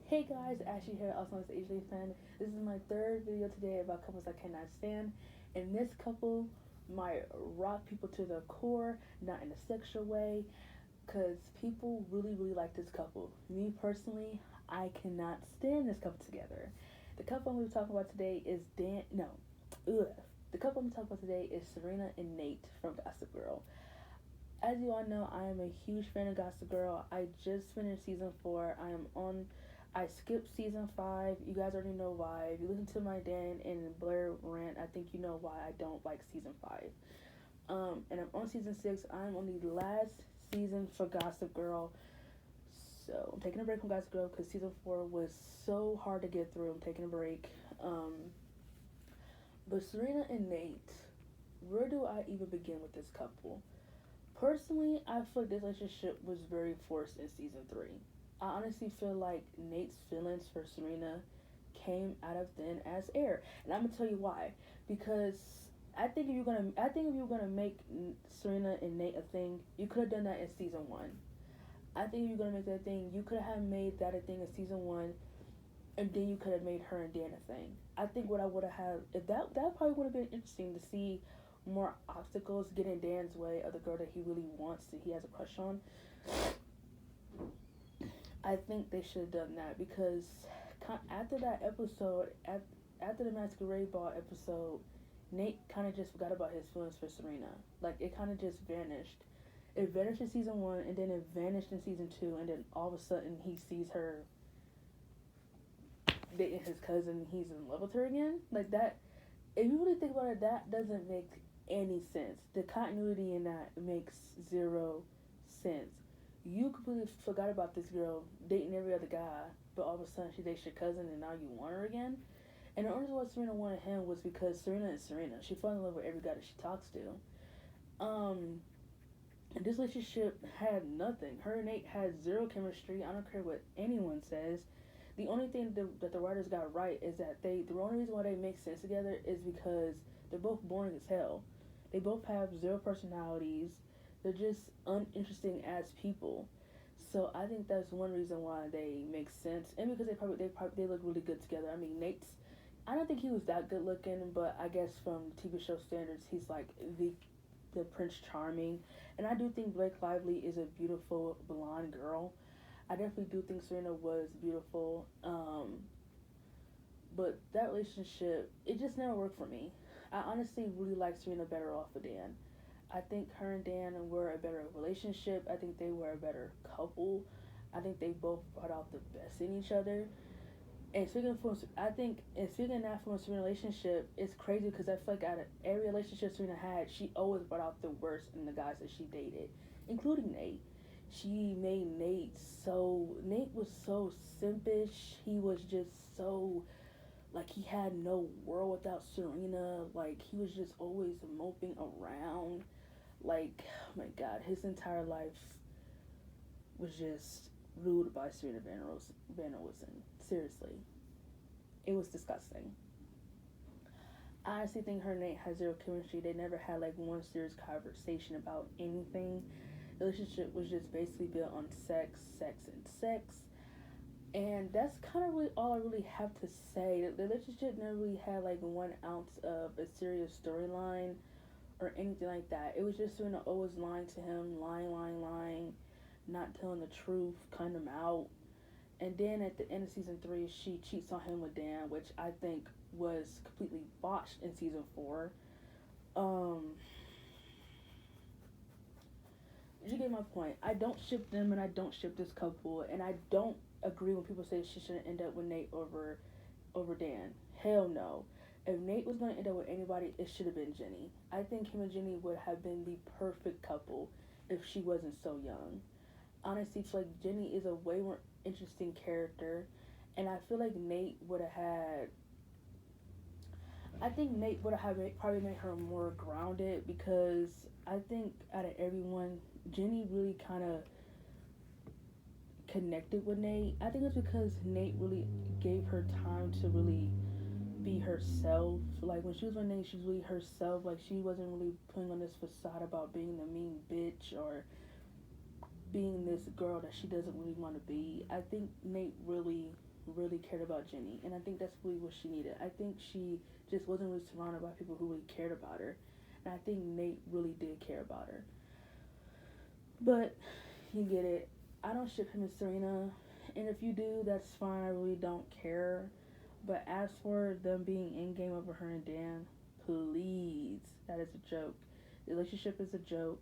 Hey guys, Ashley here, also known as the AJ fan. This is my third video today about couples I cannot stand. And this couple might rock people to their core, not in a sexual way, because people really like this couple. Me personally, I cannot stand this couple together. The couple I'm going to be talking about today is ugh. The couple I'm talking about today is Serena and Nate from Gossip Girl. As you all know, I am a huge fan of Gossip Girl. I just finished season 4. I skipped season 5. You guys already know why. If you listen to my Dan and Blair rant, I think you know why I don't like season 5. And I'm on season 6. I'm on the last season for Gossip Girl. So I'm taking a break from Gossip Girl because season 4 was so hard to get through. I'm taking a break. But Serena and Nate, where do I even begin with this couple? Personally, I feel like this relationship was very forced in season 3. I honestly feel like Nate's feelings for Serena came out of thin as air, and I'm gonna tell you why. Because I think if you're gonna make Serena and Nate a thing, you could have done that in season 1. I think if you're gonna make that thing, you could have made that a thing in season 1, and then you could have made her and Dan a thing. I think what I would have had, if that probably would have been interesting to see more obstacles get in Dan's way of the girl that he really wants, that he has a crush on. I think they should have done that because after that episode, after the Masquerade Ball episode, Nate kind of just forgot about his feelings for Serena. Like, it kind of just vanished. It vanished in season 1, and then it vanished in season 2, and then all of a sudden he sees her dating his cousin. He's in love with her again. Like, that, if you really think about it, that doesn't make any sense. The continuity in that makes zero sense. You completely forgot about this girl dating every other guy, but all of a sudden she dates your cousin and now you want her again. And the only reason why Serena wanted him was because Serena is Serena. She fell in love with every guy that she talks to. And this relationship had nothing. Her and Nate had zero chemistry. I don't care what anyone says. The only thing that the writers got right is that the only reason why they make sense together is because they're both boring as hell. They both have zero personalities. They're just uninteresting as people. So I think that's one reason why they make sense, and because they look really good together. I mean, I don't think he was that good looking, but I guess from TV show standards, he's like the Prince Charming, and I do think Blake Lively is a beautiful blonde girl. I definitely do think Serena was beautiful, but that relationship, it just never worked for me. I honestly really like Serena better off with Dan. I think her and Dan were a better relationship. I think they were a better couple. I think they both brought out the best in each other. And speaking of that from a Serena relationship, it's crazy because I feel like out of every relationship Serena had, she always brought out the worst in the guys that she dated, including Nate. She made Nate was so simpish. He was just so, like, he had no world without Serena. Like, he was just always moping around. Like, oh my God, his entire life was just ruled by Serena Van Rosen. Seriously, it was disgusting. I honestly think her and Nate had zero chemistry. They never had like one serious conversation about anything. The relationship was just basically built on sex, and sex. And that's kind of really all I really have to say. The relationship never really had like 1 ounce of a serious storyline or anything like that. It was just Serena always lying to him, lying, not telling the truth, cutting him out. And then at the end of season 3, she cheats on him with Dan, which I think was completely botched in season 4. You get my point. I don't ship them, and I don't ship this couple, and I don't agree when people say she shouldn't end up with Nate over Dan. Hell no. If Nate was going to end up with anybody, it should have been Jenny. I think him and Jenny would have been the perfect couple if she wasn't so young. Honestly, I feel like Jenny is a way more interesting character, and I feel like Nate would have had. I think Nate would have probably made her more grounded because I think out of everyone, Jenny really kind of connected with Nate. I think it's because Nate really gave her time to really be herself. Like, when she was with Nate, she was really herself. Like, she wasn't really putting on this facade about being the mean bitch or being this girl that she doesn't really want to be. I think Nate really really cared about Jenny, and I think that's really what she needed. I think she just wasn't really surrounded by people who really cared about her, and I think Nate really did care about her. But you get it. I don't ship him and Serena, and if you do, that's fine. I really don't care. But as for them being in game over her and Dan, please, that is a joke. The relationship is a joke,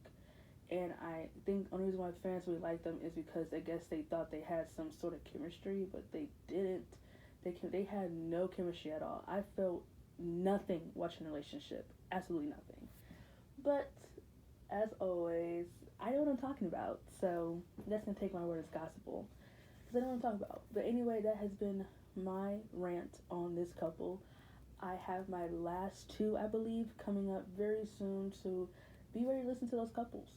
and I think the only reason why fans really like them is because I guess they thought they had some sort of chemistry, but they didn't. They had no chemistry at all. I felt nothing watching the relationship, absolutely nothing. But as always, I know what I'm talking about, so that's gonna take my word as gospel because I know what I'm talking about. But anyway, that has been my rant on this couple. I have my last two, I believe, coming up very soon, so be ready to listen to those couples.